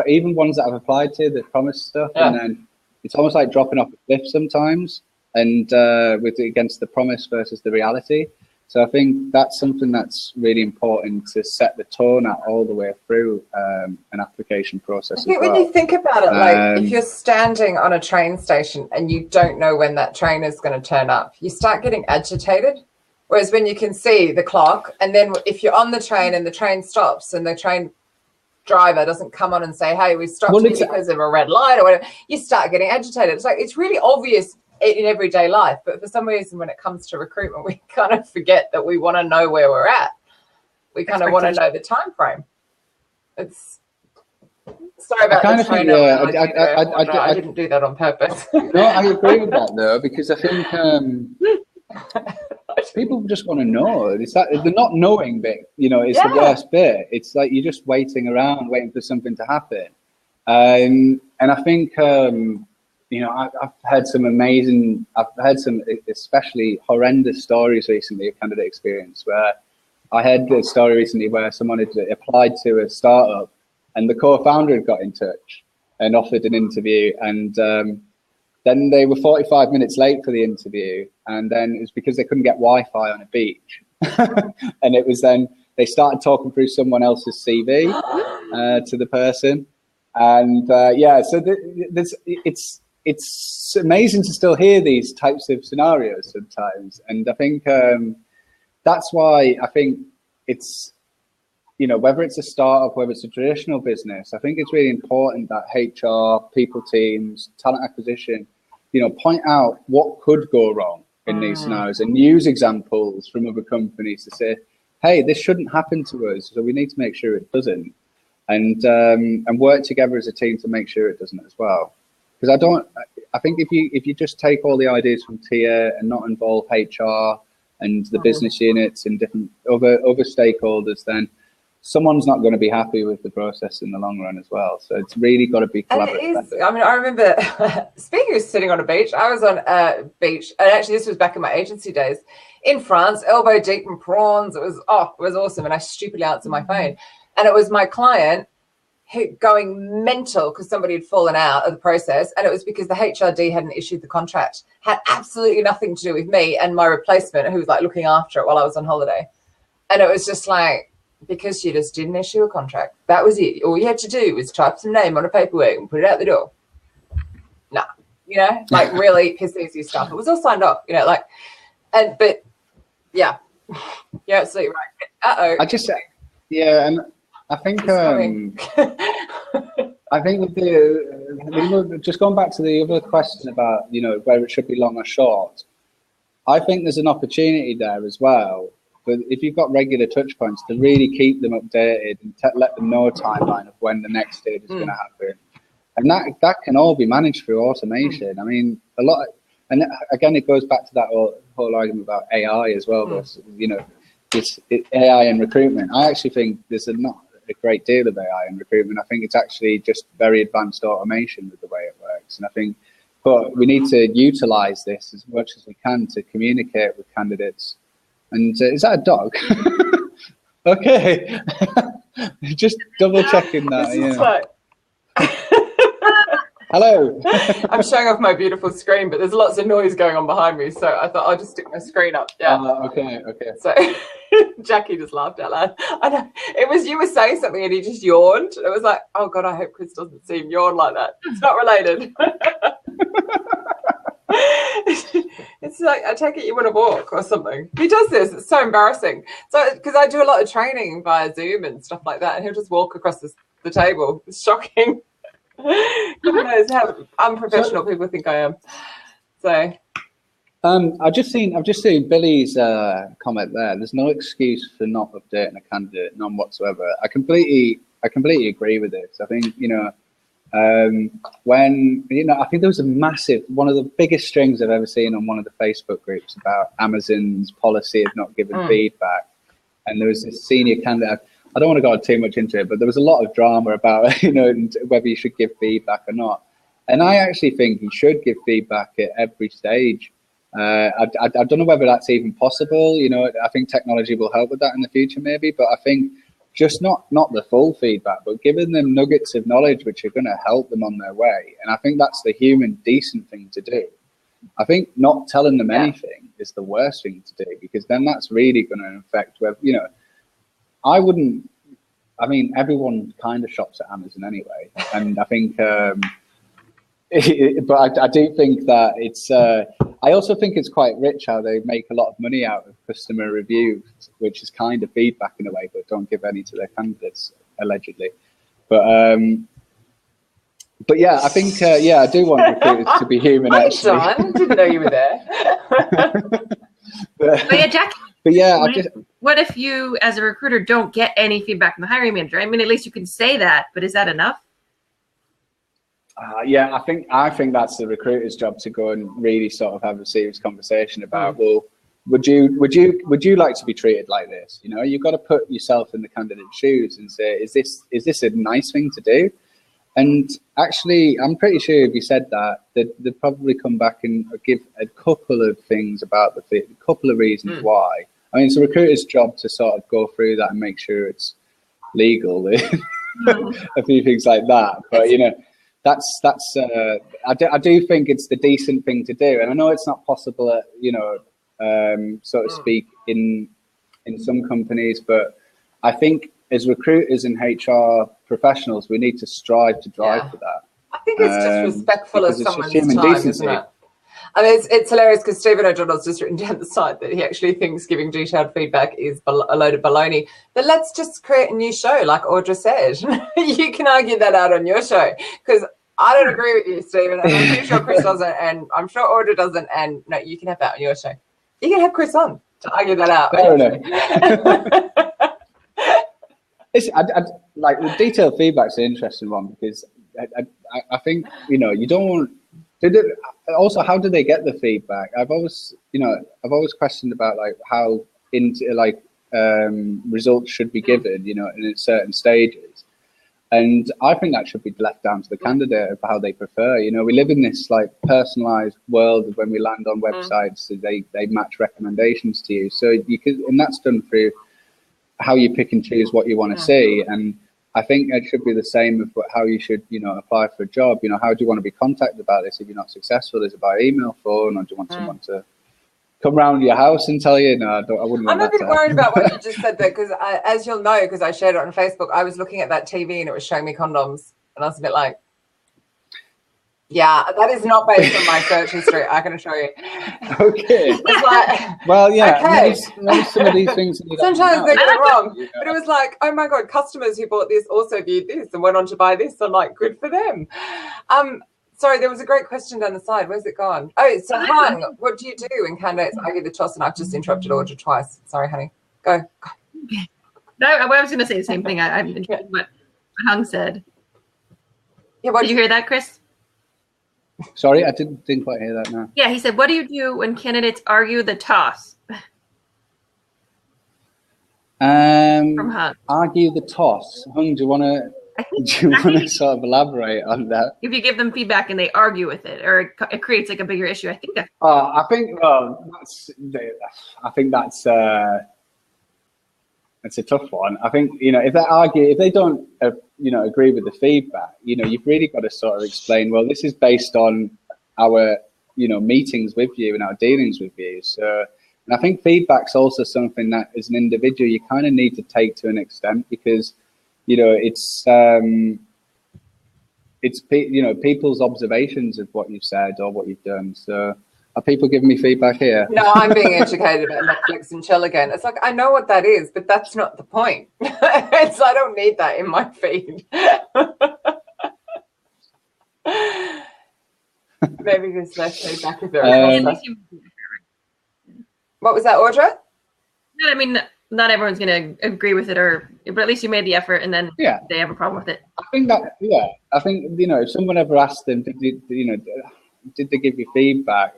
even ones that I've applied to, they promise stuff, and then it's almost like dropping off a cliff sometimes, and against the promise versus the reality. So I think that's something that's really important to set the tone at all the way through an application process. I think when you think about it, like if you're standing on a train station and you don't know when that train is going to turn up, you start getting agitated. Whereas when you can see the clock, and then if you're on the train and the train stops and the train driver doesn't come on and say, hey, we stopped because of a red light or whatever, you start getting agitated. It's like, it's really obvious in everyday life, but for some reason when it comes to recruitment, we kind of forget that we want to know where we're at. We kind of want to know the time frame. It's sorry about the train. I didn't do that on purpose. No, I agree with that though, because I think people just want to know. It's that the not knowing bit, you know, it's the worst bit. It's like you're just waiting around, waiting for something to happen. And I think, you know, I've had some especially horrendous stories recently of candidate experience, where I had a story recently where someone had applied to a startup and the co-founder had got in touch and offered an interview, and then they were 45 minutes late for the interview, and then it was because they couldn't get Wi-Fi on a beach. And it was then they started talking through someone else's CV to the person. And so it's amazing to still hear these types of scenarios sometimes. And I think that's why I think it's, you know, whether it's a startup, whether it's a traditional business, I think it's really important that HR, people teams, talent acquisition, you know, point out what could go wrong in these scenarios and use examples from other companies to say, hey, this shouldn't happen to us, so we need to make sure it doesn't, and work together as a team to make sure it doesn't as well. Because I think if you just take all the ideas from TIA and not involve HR and the business units and different other stakeholders, then someone's not going to be happy with the process in the long run as well. So it's really got to be collaborative. I mean, I remember, speaking of sitting on a beach, I was on a beach, and actually this was back in my agency days, in France, elbow deep in prawns. It was awesome. And I stupidly answered my phone. And it was my client going mental because somebody had fallen out of the process. And it was because the HRD hadn't issued the contract. Had absolutely nothing to do with me and my replacement, who was like looking after it while I was on holiday. And it was just like, because you just didn't issue a contract. That was it. All you had to do was type some name on a paperwork and put it out the door. Nah, you know, like really piss easy stuff. It was all signed off, you know, like, but yeah, you're absolutely right. I just, yeah, and I think, I think with just going back to the other question about, you know, whether it should be long or short, I think there's an opportunity there as well. But if you've got regular touch points, to really keep them updated and let them know a timeline of when the next stage is going to happen. And that can all be managed through automation. I mean, and again, it goes back to that whole argument about AI as well, versus, you know, it's AI in recruitment. I actually think there's not a great deal of AI in recruitment. I think it's actually just very advanced automation with the way it works. And I think, but we need to utilize this as much as we can to communicate with candidates. And is that a dog? Okay. Just double checking that. Yeah. Hello. I'm showing off my beautiful screen, but there's lots of noise going on behind me, so I thought I'll just stick my screen up. Yeah. Okay. So Jackie just laughed out loud. I know. It was, you were saying something and he just yawned. It was like, oh God, I hope Chris doesn't see him yawn like that. It's not related. It's like, I take it you want to walk or something. He does this. It's so embarrassing. So, because I do a lot of training via Zoom and stuff like that, and he'll just walk across the table. It's shocking. God knows how unprofessional people think I am. So, I've just seen Billy's comment there. There's no excuse for not updating a candidate, none whatsoever. I completely agree with this. I think, when, I think there was a massive, one of the biggest strings I've ever seen on one of the Facebook groups about Amazon's policy of not giving feedback. And there was this senior candidate, I don't want to go too much into it, but there was a lot of drama about, whether you should give feedback or not. And I actually think you should give feedback at every stage. I don't know whether that's even possible. I think technology will help with that in the future, maybe, but I think just not the full feedback, but giving them nuggets of knowledge which are going to help them on their way. And I think that's the human, decent thing to do. I think not telling them anything is the worst thing to do, because then that's really going to affect whether, everyone kind of shops at Amazon anyway. And I think, but I do think that it's, I also think it's quite rich how they make a lot of money out of customer reviews, which is kind of feedback in a way, but don't give any to their candidates, allegedly. But yeah, I think, I do want recruiters to be human, actually. Hi, John. Didn't know you were there. But yeah, Jack. But yeah, what if you, as a recruiter, don't get any feedback from the hiring manager? I mean, at least you can say that, but is that enough? Yeah, I think that's the recruiter's job to go and really sort of have a serious conversation about, well, would you like to be treated like this? You've got to put yourself in the candidate's shoes and say, is this a nice thing to do? And actually, I'm pretty sure if you said that, they'd probably come back and give a couple of things about a couple of reasons why. I mean, it's a recruiter's job to sort of go through that and make sure it's legal, a few things like that. But that's I do think it's the decent thing to do, and I know it's not possible, so to speak, in some companies, but I think as recruiters and HR professionals, we need to strive to drive for that. I think it's just respectful of someone's time, isn't it? And it's hilarious because Stephen O'Donnell's just written down the side that he actually thinks giving detailed feedback is a load of baloney. But let's just create a new show, like Audra said. You can argue that out on your show, because I don't agree with you, Stephen, and I'm pretty sure Chris doesn't, and I'm sure Audra doesn't, and no, you can have that on your show. You can have Chris on to argue that out. Fair enough. Like the detailed feedback's an interesting one, because I think you don't want. Also, how do they get the feedback? I've always questioned about like how results should be given, in certain stages, and I think that should be left down to the candidate of how they prefer. We live in this like personalized world when we land on websites, so they match recommendations to you. So you can, and that's done through how you pick and choose what you want to see. And I think it should be the same with how you should, apply for a job. How do you want to be contacted about this if you're not successful? Is it by email, phone, or do you want someone to come round your house and tell you? No, I wouldn't want that. I'm a bit worried about what you just said there, because as you'll know, because I shared it on Facebook, I was looking at that TV and it was showing me condoms, and I was a bit like, yeah, that is not based on my search history, I can assure you. Okay. Like, well, yeah, okay. maybe some of these things. Sometimes they go wrong. But it was like, oh my God, customers who bought this also viewed this and went on to buy this. I'm like, good for them. Sorry, there was a great question down the side. Where's it gone? Oh, so Hung, what do you do when candidates argue the toss? And I've just interrupted Audra twice. Sorry, honey. Go. No, I was going to say the same thing. I'm interested in what Hung said. Yeah, did you hear that, Chris? Sorry, I didn't quite hear that now. Yeah, he said, what do you do when candidates argue the toss? From Hung. Argue the toss. Hung, do you want to sort of elaborate on that? If you give them feedback and they argue with it, or it creates like a bigger issue, I think that. I think that's a tough one. I think if they don't agree with the feedback, you've really got to sort of explain, well, this is based on our meetings with you and our dealings with you. So, and I think feedback's also something that as an individual you kind of need to take to an extent, because it's it's people's observations of what you've said or what you've done. So are people giving me feedback here? No, I'm being educated about Netflix and chill again. It's like, I know what that is, but that's not the point. I don't need that in my feed. Maybe there's less feedback if there is. What was that, Audra? No, I mean, not everyone's going to agree with it, but at least you made the effort, and then they have a problem with it. I think if someone ever asked them, did they give you feedback?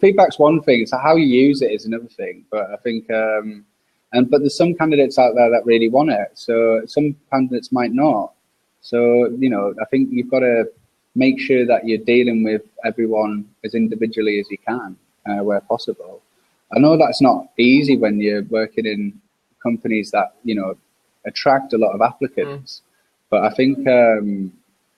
Feedback's one thing. So how you use it is another thing. But I think, but there's some candidates out there that really want it. So some candidates might not. So I think you've got to make sure that you're dealing with everyone as individually as you can, where possible. I know that's not easy when you're working in companies that attract a lot of applicants, but I think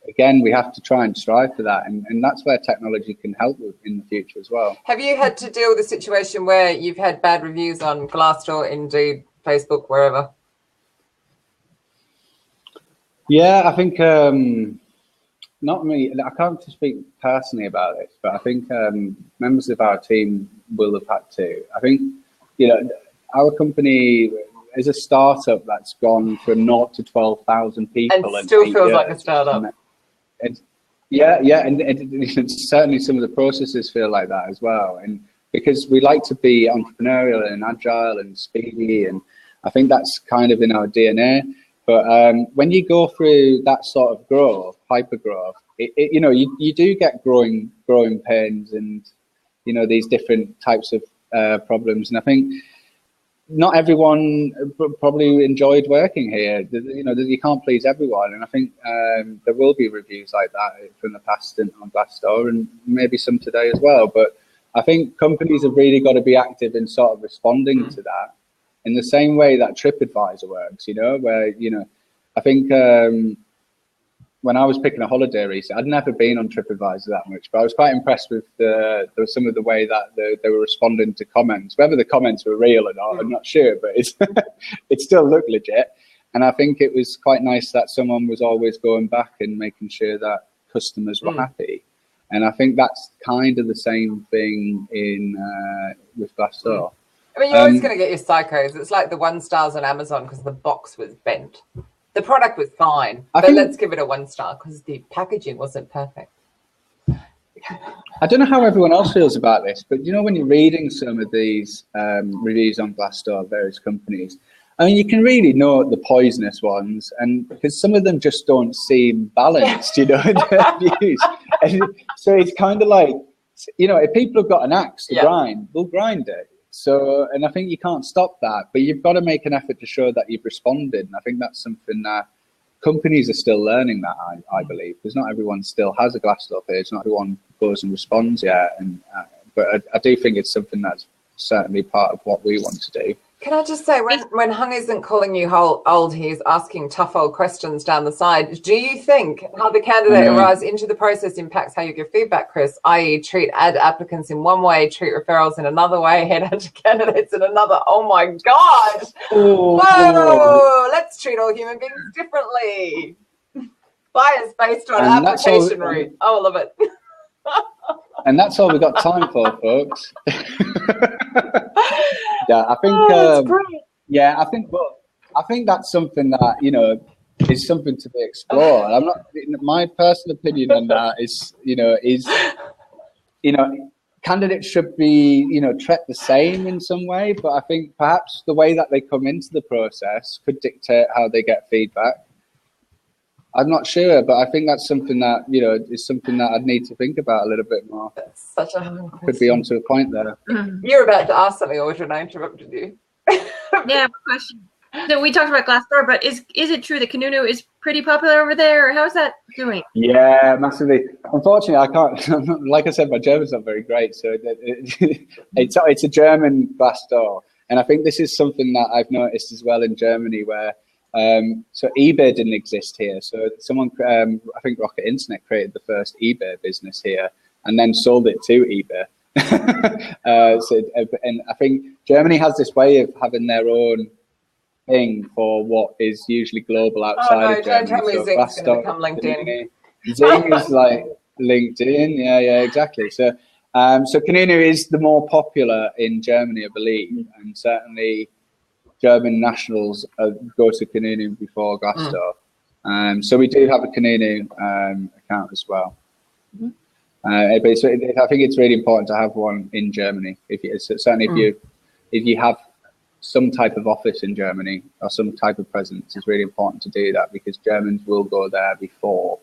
again we have to try and strive for that, and that's where technology can help with in the future as well. Have you had to deal with a situation where you've had bad reviews on Glassdoor, Indeed, Facebook, wherever? Yeah, I think not me. I can't speak personally about this, but I think members of our team will have had to. I think our company is a startup that's gone from 0 to 12,000 people, and still feels like a startup. And certainly some of the processes feel like that as well. And because we like to be entrepreneurial and agile and speedy, and I think that's kind of in our DNA. But when you go through that sort of growth, hyper growth, you do get growing pains and these different types of problems. And I think not everyone probably enjoyed working here. You can't please everyone, and I think there will be reviews like that from the past on Glassdoor, and maybe some today as well. But I think companies have really got to be active in sort of responding to that, in the same way that TripAdvisor works. Where I think when I was picking a holiday recently, I'd never been on TripAdvisor that much, but I was quite impressed with some of the way that they were responding to comments. Whether the comments were real or not, I'm not sure, but it still looked legit. And I think it was quite nice that someone was always going back and making sure that customers were happy. And I think that's kind of the same thing with Glassdoor. I mean, you're always going to get your psychos. It's like the 1 stars on Amazon because the box was bent. The product was fine, but let's give it a 1 star because the packaging wasn't perfect. I don't know how everyone else feels about this, but when you're reading some of these reviews on Glassdoor, various companies, I mean, you can really know the poisonous ones, and because some of them just don't seem balanced, in their views. And so it's kind of like, if people have got an axe to grind, they'll grind it. So, and I think you can't stop that, but you've got to make an effort to show that you've responded. And I think that's something that companies are still learning that, I believe, because not everyone still has a Glassdoor page. Not everyone goes and responds yet. And but I do think it's something that's certainly part of what we want to do. Can I just say, when Hung isn't calling you old, he's asking tough old questions down the side. Do you think how the candidate arrives into the process impacts how you give feedback, Chris? I.e., treat applicants in one way, treat referrals in another way, headhunt candidates in another. Oh my God! Whoa! Let's treat all human beings differently. Bias based on application route. Oh, I love it. And that's all we've got time for, folks. Yeah, I think. I think that's something that is something to be explored. I'm not. My personal opinion on that is candidates should be treated the same in some way, but I think perhaps the way that they come into the process could dictate how they get feedback. I'm not sure, but I think that's something that is something that I'd need to think about a little bit more. That's such a hard question. Could be onto a point there. You're about to ask something, Audra, and I interrupted you. Yeah, question. So we talked about Glassdoor, but is it true that Kununu is pretty popular over there? Or how's that doing? Yeah, massively. Unfortunately, I can't. Like I said, my German's not very great, so it's a German Glassdoor, and I think this is something that I've noticed as well in Germany, where. So eBay didn't exist here. So someone, I think Rocket Internet created the first eBay business here and then sold it to eBay. And I think Germany has this way of having their own thing for what is usually global outside of Germany. Don't tell me Zing's going to become LinkedIn. Zing is like LinkedIn. Yeah, exactly. So, so Kununu is the more popular in Germany, I believe, and certainly German nationals go to Kununu before Glassdoor. So we do have a Kununu account as well. But I think it's really important to have one in Germany. Certainly, if you have some type of office in Germany or some type of presence, it's really important to do that because Germans will go there before.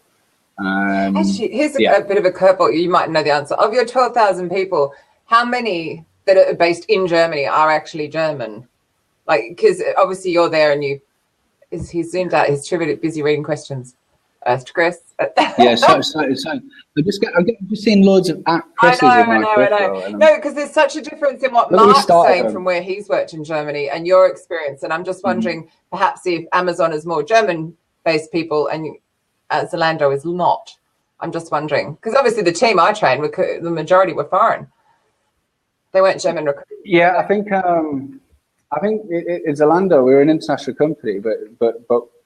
Actually, here's a bit of a curveball. You might know the answer. Of your 12,000 people, how many that are based in Germany are actually German? Like, because obviously you're there and he's zoomed out. He's too busy reading questions. To Chris. Yeah, so I'm just seeing loads of Chris's in my profile. No, because there's such a difference in what Mark's saying from where he's worked in Germany and your experience. And I'm just wondering, perhaps if Amazon is more German-based people and Zalando is not. I'm just wondering. Because obviously the team I trained, the majority were foreign. They weren't German recruiters. Yeah, I think it's Zalando. We're an international company, but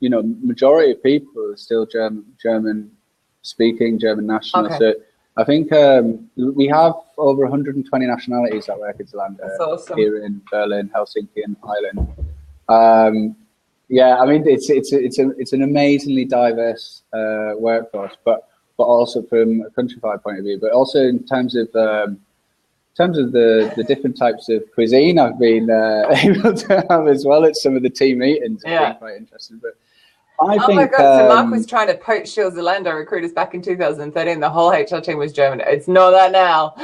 you know, majority of people are still German speaking, German national. Okay. So I think we have over 120 nationalities that work at Zalando. That's awesome. Here in Berlin, Helsinki, and Ireland. Yeah, I mean it's an amazingly diverse workforce, but also from a countrywide point of view, but also in terms of the different types of cuisine I've been able to have as well at some of the team meetings. It's been quite interesting. But I think, my God, so Mark was trying to poach Shield Zalando recruiters back in 2013. The whole HR team was German. It's not that now.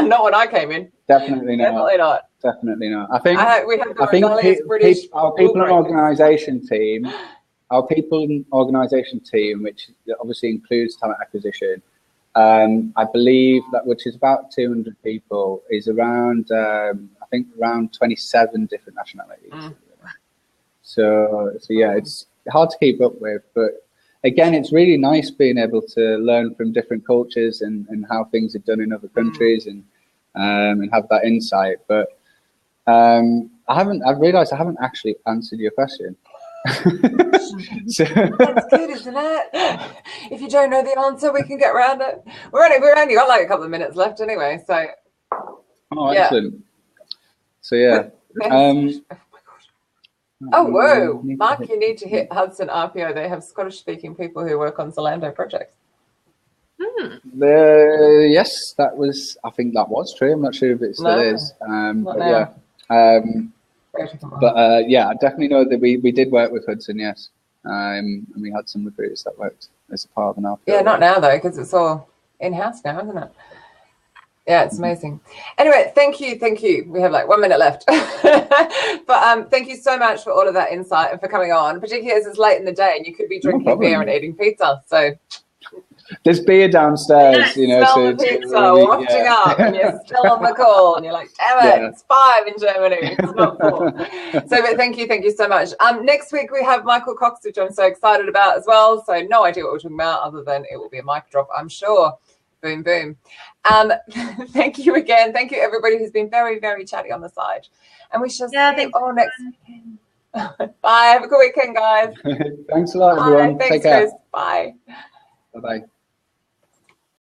Not when I came in. Definitely not. Definitely not. Definitely not. I think we have the British our people and organisation team, which obviously includes talent acquisition. I believe that, which is about 200 people, is around I think around 27 different nationalities. So yeah, it's hard to keep up with, but again, it's really nice being able to learn from different cultures and how things are done in other countries and have that insight. But I've realised I haven't actually answered your question. So, that's good, isn't it? If you don't know the answer, we can get around it. We're only got like a couple of minutes left anyway. So excellent. So yeah. Oh, whoa. Mark, you need to hit Hudson RPO. They have Scottish-speaking people who work on Zalando projects. Yes, I think that was true. I'm not sure if it still is. But yeah, I definitely know that we did work with Hudson, yes. And we had some recruiters that worked as a part of an RPO. Yeah, not now, though, because it's all in-house now, isn't it? Yeah, it's amazing. Anyway, thank you. We have like 1 minute left. But thank you so much for all of that insight and for coming on, particularly as it's late in the day and you could be drinking beer and eating pizza. So there's beer downstairs, you know. Smell the pizza wafting up and you're still on the call and you're like, damn it, it's 5 in Germany. It's not 4. But thank you so much. Next week we have Michael Cox, which I'm so excited about as well. So no idea what we're talking about other than it will be a mic drop, I'm sure. Boom, boom. Thank you again. Thank you, everybody who's been very, very chatty on the side. And we shall see you all next weekend. Bye. Have a good weekend, guys. Thanks a lot, everyone. Thanks, Take care. Chris. Bye. Bye-bye.